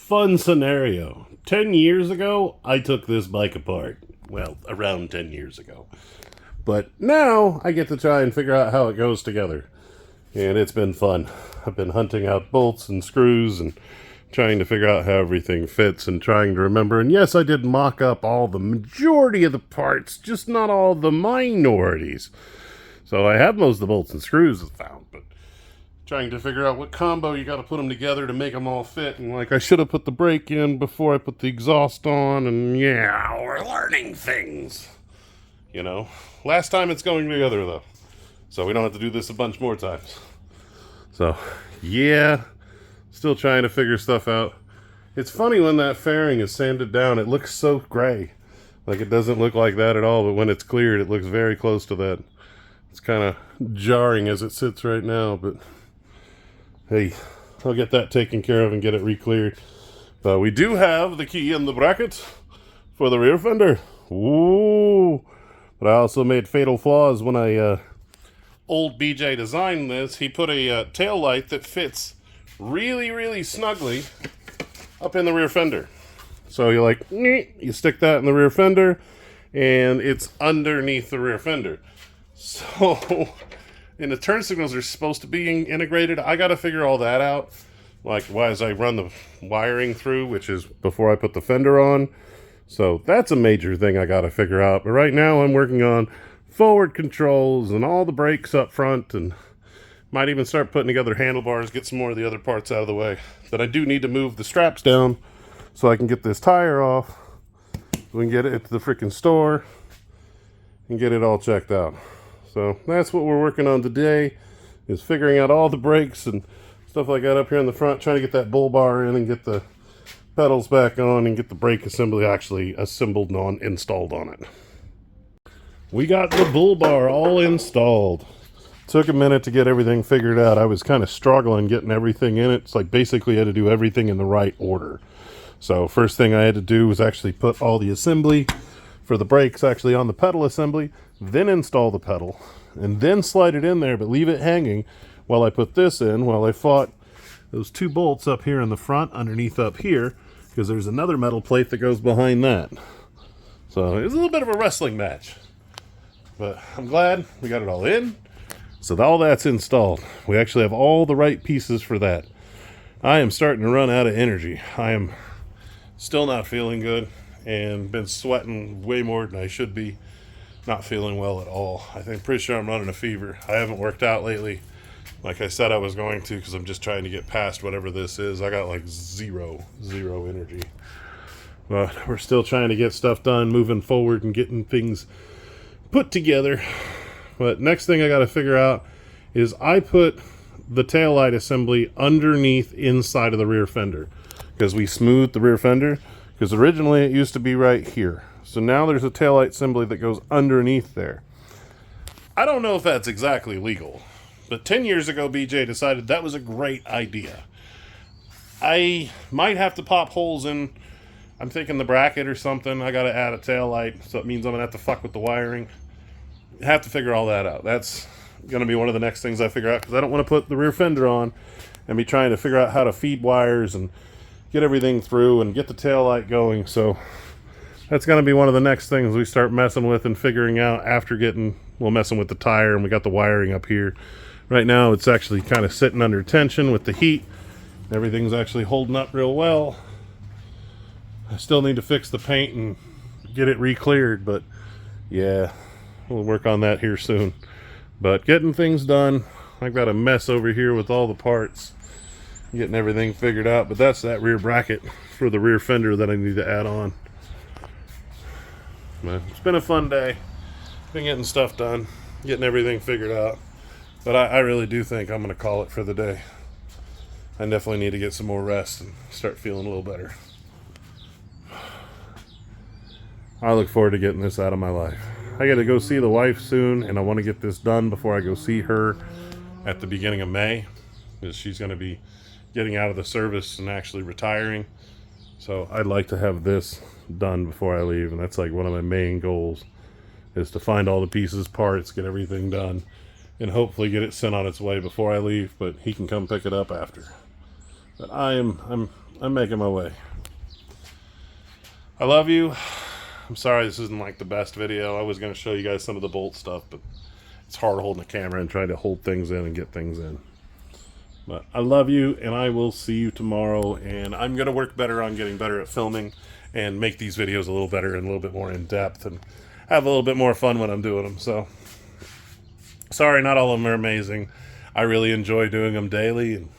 Fun scenario. 10 years ago, I took this bike apart. Well, around 10 years ago. But now I get to try and figure out how it goes together. And it's been fun. I've been hunting out bolts and screws and trying to figure out how everything fits and trying to remember. And yes, I did mock up all the majority of the parts, just not all the minorities. So I have most of the bolts and screws found, but trying to figure out what combo you got to put them together to make them all fit. And like, I should have put the brake in before I put the exhaust on. And yeah, we're learning things. You know, last time it's going together though, so we don't have to do this a bunch more times. So yeah, still trying to figure stuff out. It's funny when that fairing is sanded down, it looks so gray. Like, it doesn't look like that at all, but when it's cleared, it looks very close to that. It's kind of jarring as it sits right now, but hey, I'll get that taken care of and get it re-cleared. But we do have the key in the bracket for the rear fender. Ooh! But I also made fatal flaws when old BJ designed this. He put a tail light that fits really, really snugly up in the rear fender. So you you stick that in the rear fender, and it's underneath the rear fender. So, and the turn signals are supposed to be integrated. I got to figure all that out. Like, as I run the wiring through, which is before I put the fender on. So that's a major thing I got to figure out. But right now I'm working on forward controls and all the brakes up front, and might even start putting together handlebars, get some more of the other parts out of the way. But I do need to move the straps down so I can get this tire off. We can get it to the freaking store and get it all checked out. So that's what we're working on today, is figuring out all the brakes and stuff like that up here in the front, trying to get that bull bar in and get the pedals back on and get the brake assembly actually assembled and installed on it. We got the bull bar all installed. Took a minute to get everything figured out. I was kind of struggling getting everything in it. It's like, basically I had to do everything in the right order. So first thing I had to do was actually put all the assembly for the brakes actually on the pedal assembly, then install the pedal, and then slide it in there, but leave it hanging while I put this in, while I fought those two bolts up here in the front underneath up here, because there's another metal plate that goes behind that. So it was a little bit of a wrestling match, but I'm glad we got it all in. So all that's installed. We actually have all the right pieces for that. I am starting to run out of energy. I am still not feeling good and been sweating way more than I should be. Not feeling well at all. I'm pretty sure I'm running a fever. I haven't worked out lately like I said I was going to, because I'm just trying to get past whatever this is. I got like zero energy. But we're still trying to get stuff done, moving forward and getting things put together. But next thing I got to figure out is I put the taillight assembly underneath inside of the rear fender, because we smoothed the rear fender, because originally it used to be right here. So now there's a taillight assembly that goes underneath there. I don't know if that's exactly legal, but 10 years ago, BJ decided that was a great idea. I might have to pop holes in, I'm thinking the bracket or something. I got to add a tail light, so it means I'm going to have to fuck with the wiring. Have to figure all that out. That's going to be one of the next things I figure out, because I don't want to put the rear fender on and be trying to figure out how to feed wires and get everything through and get the tail light going. So that's going to be one of the next things we start messing with and figuring out after messing with the tire, and we got the wiring up here. Right now it's actually kind of sitting under tension with the heat. Everything's actually holding up real well. I still need to fix the paint and get it re-cleared, but yeah, we'll work on that here soon. But getting things done. I've got a mess over here with all the parts, getting everything figured out, but that's that rear bracket for the rear fender that I need to add on. But it's been a fun day. Been getting stuff done, getting everything figured out. But I really do think I'm going to call it for the day. I definitely need to get some more rest and start feeling a little better. I look forward to getting this out of my life. I got to go see the wife soon, and I want to get this done before I go see her at the beginning of May, because she's going to be getting out of the service and actually retiring. So I'd like to have this done before I leave, and that's like one of my main goals, is to find all the pieces, parts, get everything done, and hopefully get it sent on its way before I leave, but he can come pick it up after. But I'm I'm making my way. I love you. I'm sorry this isn't like the best video. I was going to show you guys some of the bolt stuff, but it's hard holding the camera and trying to hold things in and get things in. But I love you, and I will see you tomorrow. And I'm going to work better on getting better at filming and make these videos a little better and a little bit more in depth and have a little bit more fun when I'm doing them. So, sorry, not all of them are amazing. I really enjoy doing them daily and,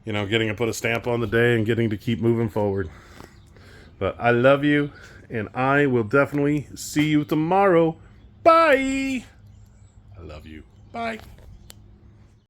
you know, getting to put a stamp on the day and getting to keep moving forward. But I love you, and I will definitely see you tomorrow. Bye! I love you. Bye.